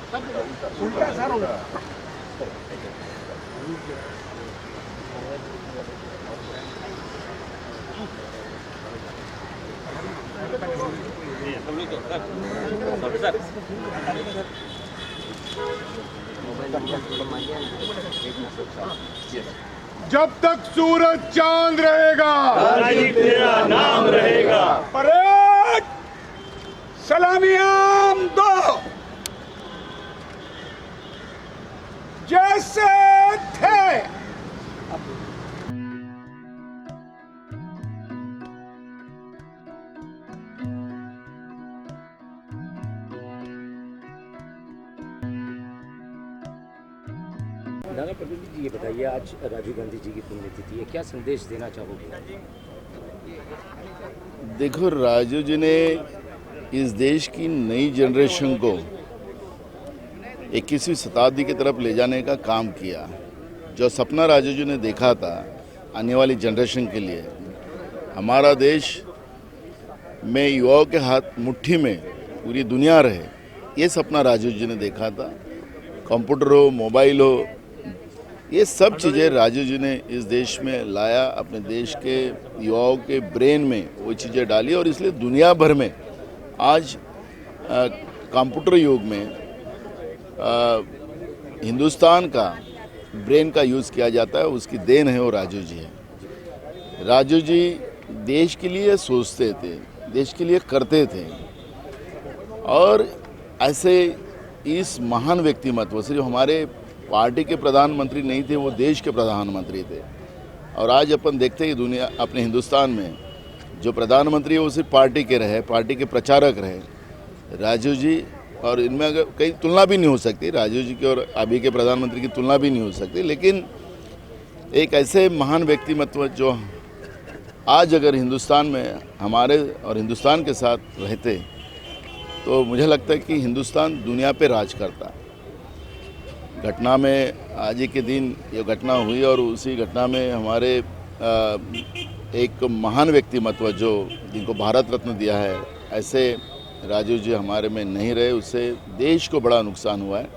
उल्टा सर उल्टा। जब तक सूरज चांद रहेगा राजीव तेरा नाम रहेगा। परेड सलामियां दो जैसे थे। नाना पटोले जी, ये बताइए, आज राजीव गांधी जी की पुण्यतिथि है, क्या संदेश देना चाहोगे? देखो, राजीव जी ने इस देश की नई जनरेशन को 21वीं शताब्दी की तरफ ले जाने का काम किया। जो सपना राजीव जी ने देखा था आने वाली जनरेशन के लिए, हमारा देश में युवाओं के हाथ मुट्ठी में पूरी दुनिया रहे, ये सपना राजीव जी ने देखा था। कंप्यूटर हो, मोबाइल हो, ये सब चीज़ें राजीव जी ने इस देश में लाया, अपने देश के युवाओं के ब्रेन में वो चीज़ें डाली, और इसलिए दुनिया भर में आज कंप्यूटर युग में हिंदुस्तान का ब्रेन का यूज़ किया जाता है। उसकी देन है वो राजीव जी है। राजीव जी देश के लिए सोचते थे, देश के लिए करते थे, और ऐसे इस महान व्यक्तिमत्व सिर्फ हमारे पार्टी के प्रधानमंत्री नहीं थे, वो देश के प्रधानमंत्री थे। और आज अपन देखते हैं कि दुनिया, अपने हिंदुस्तान में जो प्रधानमंत्री है वो सिर्फ पार्टी के रहे, पार्टी के प्रचारक रहे राजीव जी। और इनमें अगर कहीं तुलना भी नहीं हो सकती, राजीव जी की और अभी के प्रधानमंत्री की तुलना भी नहीं हो सकती। लेकिन एक ऐसे महान व्यक्तिमत्व जो आज अगर हिंदुस्तान में हमारे और हिंदुस्तान के साथ रहते तो मुझे लगता है कि हिंदुस्तान दुनिया पे राज करता। घटना में आज ही के दिन ये घटना हुई, और उसी घटना में हमारे एक महान व्यक्तिमत्व जो जिनको भारत रत्न दिया है, ऐसे राजीव जी हमारे में नहीं रहे, उससे देश को बड़ा नुकसान हुआ है।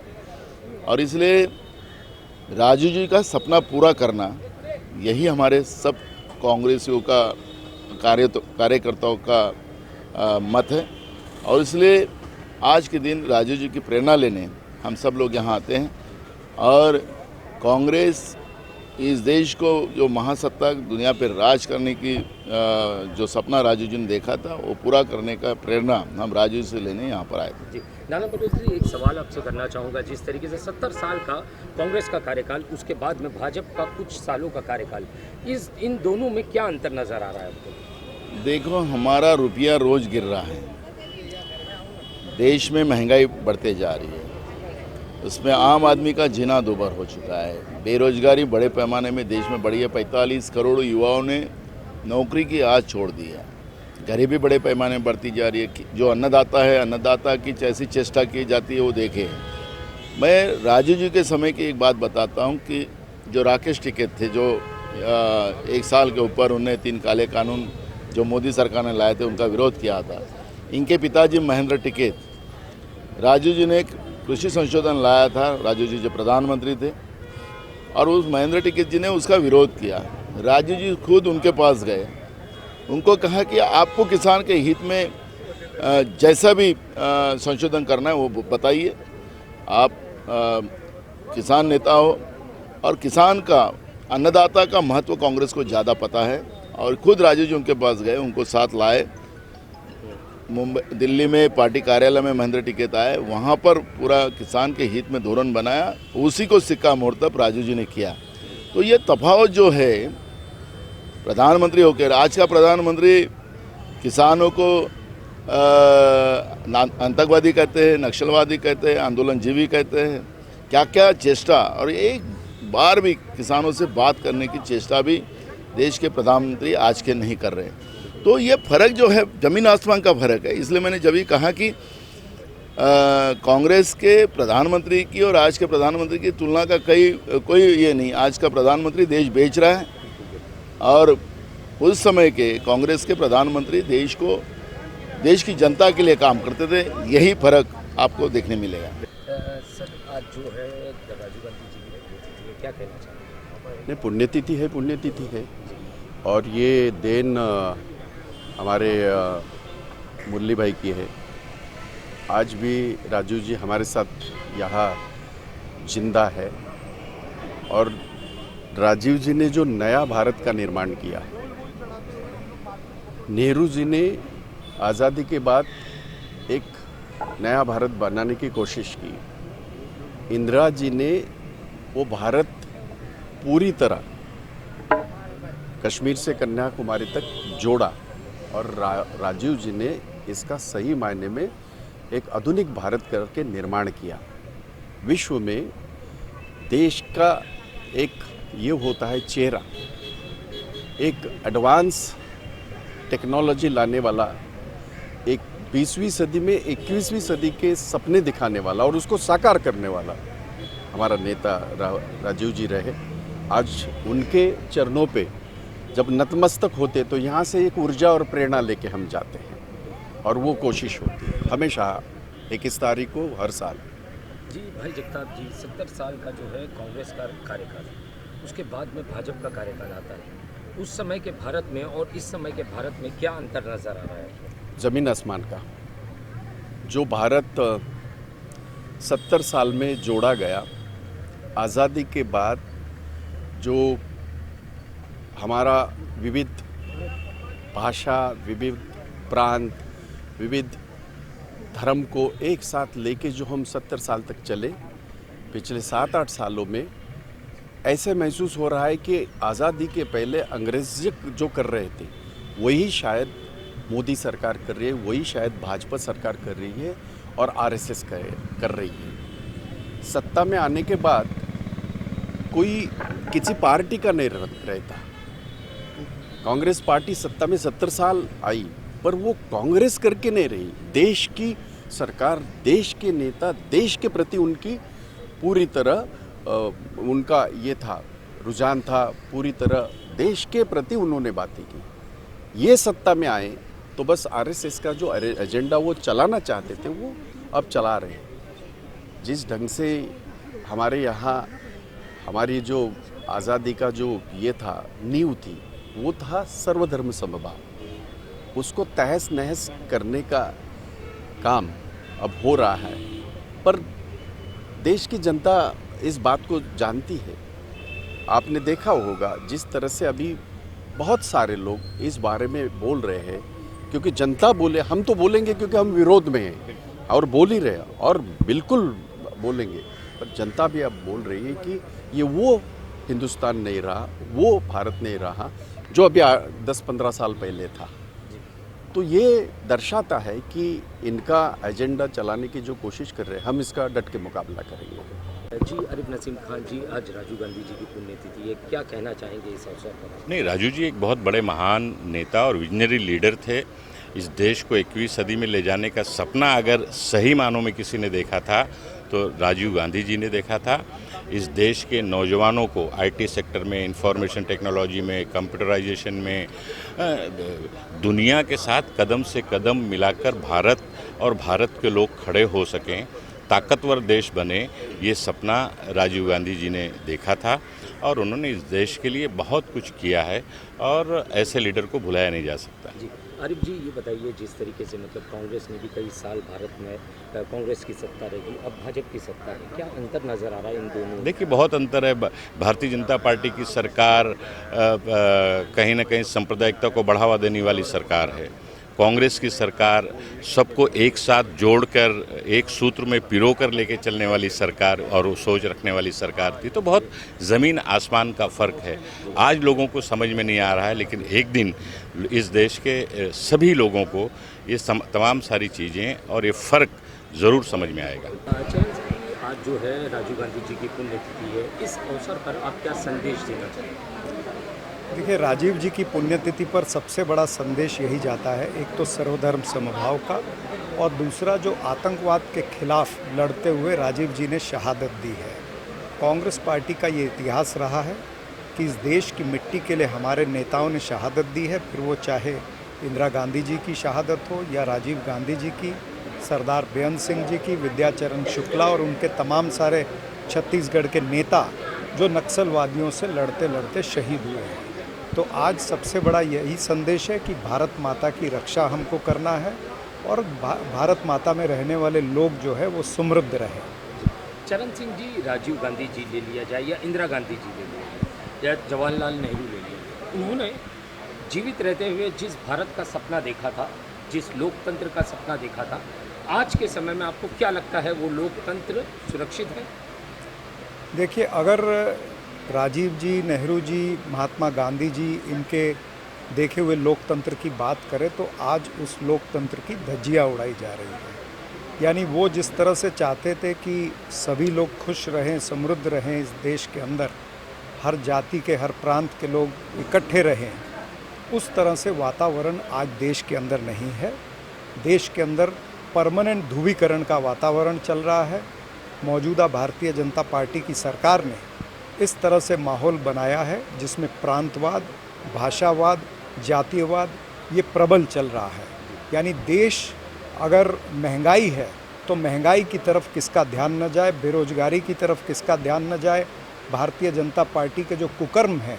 और इसलिए राजीव जी का सपना पूरा करना, यही हमारे सब कांग्रेसियों का कार्यकर्ताओं का मत है। और इसलिए आज के दिन राजीव जी की प्रेरणा लेने हम सब लोग यहाँ आते हैं, और कांग्रेस इस देश को जो महासत्ता दुनिया पर राज करने की जो सपना राजीव जी ने देखा था, वो पूरा करने का प्रेरणा हम राजीव से लेने यहाँ पर आए थे। जी, नाना पटोले जी, एक सवाल आपसे करना चाहूँगा। जिस तरीके से 70 साल का कांग्रेस का कार्यकाल, उसके बाद में भाजपा का कुछ सालों का कार्यकाल, इन दोनों में क्या अंतर नज़र आ रहा है आपको? देखो, हमारा रुपया रोज गिर रहा है, देश में महंगाई बढ़ते जा रही है, उसमें आम आदमी का जीना दूभर हो चुका है, बेरोजगारी बड़े पैमाने में देश में बढ़ी है, 45 करोड़ युवाओं ने नौकरी की आस छोड़ दी है, गरीबी बड़े पैमाने में बढ़ती जा रही है। जो अन्नदाता है, अन्नदाता की जैसी चेष्टा की जाती है वो देखे। मैं राजीव जी के समय की एक बात बताता हूँ कि जो राकेश टिकैत थे, जो 1 साल के ऊपर उन्हें 3 काले कानून जो मोदी सरकार ने लाए थे उनका विरोध किया था। इनके पिताजी महेंद्र टिकैत, राजीव जी ने एक कृषि संशोधन लाया था, राजीव जी जो प्रधानमंत्री थे, और उस महेंद्र टिकैत जी ने उसका विरोध किया। राजीव जी खुद उनके पास गए, उनको कहा कि आपको किसान के हित में जैसा भी संशोधन करना है वो बताइए, आप किसान नेता हो, और किसान का, अन्नदाता का महत्व कांग्रेस को ज़्यादा पता है। और खुद राजीव जी उनके पास गए, उनको साथ लाए, दिल्ली में पार्टी कार्यालय में महेंद्र टिकैत आए, वहाँ पर पूरा किसान के हित में धोरण बनाया, उसी को सिक्का मोड़तब राजीव जी ने किया। तो ये तफावत जो है, प्रधानमंत्री होकर आज का प्रधानमंत्री किसानों को आतंकवादी कहते हैं, नक्सलवादी कहते हैं, आंदोलनजीवी कहते हैं, क्या क्या चेष्टा, और एक बार भी किसानों से बात करने की चेष्टा भी देश के प्रधानमंत्री आज के नहीं कर रहे हैं। तो ये फ़र्क जो है ज़मीन आसमान का फ़र्क है। इसलिए मैंने जब ही कहा कि कांग्रेस के प्रधानमंत्री की और आज के प्रधानमंत्री की तुलना का कोई ये नहीं। आज का प्रधानमंत्री देश बेच रहा है, और उस समय के कांग्रेस के प्रधानमंत्री देश की जनता के लिए काम करते थे। यही फ़र्क आपको देखने मिलेगा। जो है राजीव गांधी जी की पुण्यतिथि है, क्या कहना चाहेंगे? नहीं, पुण्यतिथि है और ये देन हमारे मुरली भाई की है। आज भी राजीव जी हमारे साथ यहाँ जिंदा है और राजीव जी ने जो नया भारत का निर्माण किया, नेहरू जी ने आज़ादी के बाद एक नया भारत बनाने की कोशिश की, इंदिरा जी ने वो भारत पूरी तरह कश्मीर से कन्याकुमारी तक जोड़ा और राजीव जी ने इसका सही मायने में एक आधुनिक भारत करके निर्माण किया। विश्व में देश का एक ये होता है चेहरा, एक एडवांस टेक्नोलॉजी लाने वाला, एक 20वीं सदी में 21वीं सदी के सपने दिखाने वाला और उसको साकार करने वाला हमारा नेता राजीव जी रहे। आज उनके चरणों पे जब नतमस्तक होते तो यहाँ से एक ऊर्जा और प्रेरणा लेके हम जाते हैं और वो कोशिश होती है हमेशा 21 तारीख को हर साल। जी भाई जगताप जी, 70 साल का जो है कांग्रेस का कार्यकाल, उसके बाद में भाजपा का कार्यकाल आता है। उस समय के भारत में और इस समय के भारत में क्या अंतर नज़र आ रहा है? ज़मीन आसमान का। जो भारत 70 साल में जोड़ा गया, आज़ादी के बाद जो हमारा विविध भाषा, विविध प्रांत, विविध धर्म को एक साथ लेके जो हम 70 साल तक चले, पिछले 7-8 सालों में ऐसे महसूस हो रहा है कि आज़ादी के पहले अंग्रेज जो कर रहे थे वही शायद मोदी सरकार कर रही है, वही शायद भाजपा सरकार कर रही है और आरएसएस कर रही है। सत्ता में आने के बाद कोई किसी पार्टी का नहीं रहता। कांग्रेस पार्टी सत्ता में 70 साल आई पर वो कांग्रेस करके नहीं रही। देश की सरकार, देश के नेता, देश के प्रति उनकी पूरी तरह उनका ये था, रुझान था, पूरी तरह देश के प्रति उन्होंने बातें की। ये सत्ता में आए तो बस आरएसएस का जो एजेंडा वो चलाना चाहते थे वो अब चला रहे हैं। जिस ढंग से हमारे यहाँ हमारी जो आज़ादी का जो ये था, नींव थी, वो था सर्वधर्म समभाव। उसको तहस नहस करने का काम अब हो रहा है, पर देश की जनता इस बात को जानती है। आपने देखा होगा जिस तरह से अभी बहुत सारे लोग इस बारे में बोल रहे हैं, क्योंकि जनता बोले, हम तो बोलेंगे क्योंकि हम विरोध में हैं और बोल ही रहे हैं और बिल्कुल बोलेंगे, पर जनता भी अब बोल रही है कि ये वो हिंदुस्तान नहीं रहा, वो भारत नहीं रहा जो अभी 10-15 साल पहले था। तो ये दर्शाता है कि इनका एजेंडा चलाने की जो कोशिश कर रहे हैं, हम इसका डट के मुकाबला करेंगे। जी आरिफ नसीम खान जी, आज राजीव गांधी जी की पुण्यतिथि है, क्या कहना चाहेंगे इस अवसर पर? नहीं, राजीव जी एक बहुत बड़े महान नेता और विजनरी लीडर थे। इस देश को 21वीं सदी में ले जाने का सपना अगर सही मानों में किसी ने देखा था तो राजीव गांधी जी ने देखा था। इस देश के नौजवानों को आईटी सेक्टर में, इंफॉर्मेशन टेक्नोलॉजी में, कंप्यूटराइजेशन में दुनिया के साथ कदम से कदम मिलाकर भारत और भारत के लोग खड़े हो सकें, ताकतवर देश बने, ये सपना राजीव गांधी जी ने देखा था और उन्होंने इस देश के लिए बहुत कुछ किया है और ऐसे लीडर को भुलाया नहीं जा सकता। जी आरिफ जी, ये बताइए, जिस तरीके से मतलब कांग्रेस ने भी कई साल भारत में कांग्रेस की सत्ता रही, अब भाजपा की सत्ता है, क्या अंतर नज़र आ रहा है इन दोनों? देखिए, बहुत अंतर है। भारतीय जनता पार्टी की सरकार कहीं ना कहीं सांप्रदायिकता को बढ़ावा देने वाली सरकार है। कांग्रेस की सरकार सबको एक साथ जोड़कर एक सूत्र में पिरो कर लेके चलने वाली सरकार और सोच रखने वाली सरकार थी। तो बहुत ज़मीन आसमान का फ़र्क है। आज लोगों को समझ में नहीं आ रहा है, लेकिन एक दिन इस देश के सभी लोगों को ये तमाम सारी चीज़ें और ये फ़र्क ज़रूर समझ में आएगा। आज जो है राजीव गांधी जी की पुण्यतिथि है, इस अवसर पर आप क्या संदेश देना चाहेंगे? देखिए, राजीव जी की पुण्यतिथि पर सबसे बड़ा संदेश यही जाता है, एक तो सर्वधर्म समभाव का और दूसरा जो आतंकवाद के खिलाफ लड़ते हुए राजीव जी ने शहादत दी है। कांग्रेस पार्टी का ये इतिहास रहा है कि इस देश की मिट्टी के लिए हमारे नेताओं ने शहादत दी है, फिर वो चाहे इंदिरा गांधी जी की शहादत हो या राजीव गांधी जी की सरदार बेअंत सिंह जी की, विद्याचरण शुक्ला और उनके तमाम सारे छत्तीसगढ़ के नेता जो नक्सलवादियों से लड़ते लड़ते शहीद हुए हैं। तो आज सबसे बड़ा यही संदेश है कि भारत माता की रक्षा हमको करना है और भारत माता में रहने वाले लोग जो है वो समृद्ध रहे। चरण सिंह जी, राजीव गांधी जी ले लिया जाए या इंदिरा गांधी जी ले लिया या जवाहरलाल नेहरू ले लिया, उन्होंने जीवित रहते हुए जिस भारत का सपना देखा था, जिस लोकतंत्र का सपना देखा था, आज के समय में आपको क्या लगता है वो लोकतंत्र सुरक्षित है? देखिए, अगर राजीव जी, नेहरू जी, महात्मा गांधी जी इनके देखे हुए लोकतंत्र की बात करें तो आज उस लोकतंत्र की धज्जियाँ उड़ाई जा रही है। यानी वो जिस तरह से चाहते थे कि सभी लोग खुश रहें, समृद्ध रहें इस देश के अंदर, हर जाति के, हर प्रांत के लोग इकट्ठे रहें, उस तरह से वातावरण आज देश के अंदर नहीं है। देश के अंदर परमानेंट ध्रुवीकरण का वातावरण चल रहा है। मौजूदा भारतीय जनता पार्टी की सरकार ने इस तरह से माहौल बनाया है जिसमें प्रांतवाद, भाषावाद, जातीयवाद ये प्रबल चल रहा है। यानी देश अगर महंगाई है तो महंगाई की तरफ किसका ध्यान न जाए, बेरोजगारी की तरफ किसका ध्यान न जाए, भारतीय जनता पार्टी के जो कुकर्म हैं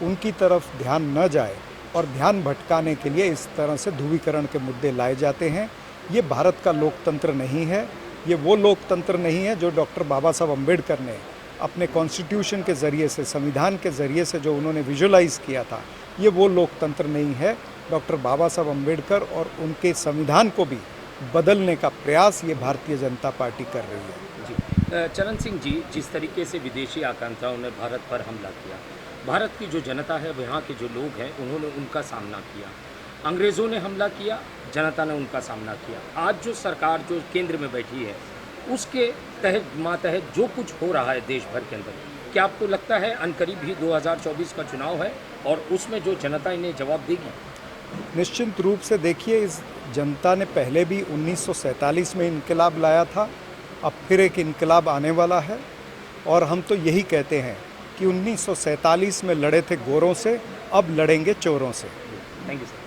उनकी तरफ ध्यान न जाए और ध्यान भटकाने के लिए इस तरह से ध्रुवीकरण के मुद्दे लाए जाते हैं। ये भारत का लोकतंत्र नहीं है। ये वो लोकतंत्र नहीं है जो डॉक्टर बाबा साहब अम्बेडकर ने अपने कॉन्स्टिट्यूशन के ज़रिए से, संविधान के ज़रिए से जो उन्होंने विजुलाइज़ किया था, ये वो लोकतंत्र नहीं है। डॉक्टर बाबा साहब अम्बेडकर और उनके संविधान को भी बदलने का प्रयास ये भारतीय जनता पार्टी कर रही है। जी, चरण सिंह जी, जिस तरीके से विदेशी आकांक्षाओं ने भारत पर हमला किया, भारत की जो जनता है, यहाँ के जो लोग हैं, उन्होंने उनका सामना किया। अंग्रेज़ों ने हमला किया, जनता ने उनका सामना किया। आज जो सरकार जो केंद्र में बैठी है, उसके तहत मातहत जो कुछ हो रहा है देश भर के अंदर, क्या आपको लगता है अनकरीब ही 2024 का चुनाव है और उसमें जो जनता इन्हें जवाब देगी? निश्चित रूप से देखिए, इस जनता ने पहले भी 1947 में इनकलाब लाया था, अब फिर एक इनकलाब आने वाला है और हम तो यही कहते हैं कि 1947 में लड़े थे गोरों से, अब लड़ेंगे चोरों से। Thank you sir.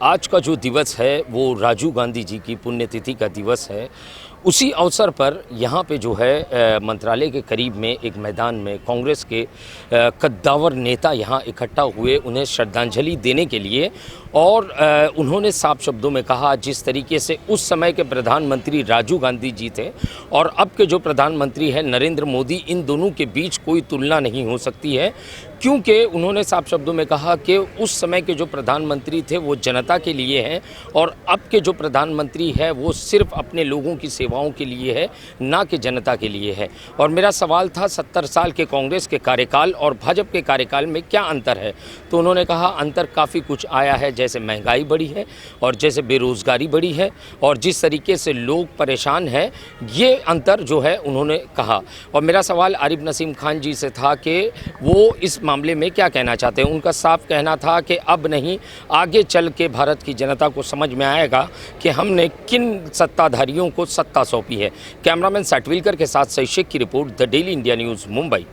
आज का जो दिवस है वो राजीव गांधी जी की पुण्यतिथि का दिवस है। उसी अवसर पर यहाँ पे जो है मंत्रालय के करीब में एक मैदान में कांग्रेस के कद्दावर नेता यहाँ इकट्ठा हुए उन्हें श्रद्धांजलि देने के लिए, और उन्होंने साफ शब्दों में कहा, जिस तरीके से उस समय के प्रधानमंत्री राजीव गांधी जी थे और अब के जो प्रधानमंत्री हैं नरेंद्र मोदी, इन दोनों के बीच कोई तुलना नहीं हो सकती है, क्योंकि उन्होंने साफ शब्दों में कहा कि उस समय के जो प्रधानमंत्री थे वो जनता के लिए हैं और अब के जो प्रधानमंत्री है वो सिर्फ अपने लोगों की सेवाओं के लिए है, ना कि जनता के लिए है। और मेरा सवाल था 70 साल के कांग्रेस के कार्यकाल और भाजपा के कार्यकाल में क्या अंतर है, तो उन्होंने कहा अंतर काफ़ी कुछ आया है, जैसे महंगाई बढ़ी है और जैसे बेरोज़गारी बढ़ी है और जिस तरीके से लोग परेशान हैं, ये अंतर जो है उन्होंने कहा। और मेरा सवाल आरिफ नसीम खान जी से था कि वो इस मामले में क्या कहना चाहते हैं। उनका साफ कहना था कि अब नहीं, आगे चल के भारत की जनता को समझ में आएगा कि हमने किन सत्ताधारियों को सत्ता सौंपी है। कैमरामैन सटविलकर के साथ सही शेख की report, the daily India news, Mumbai.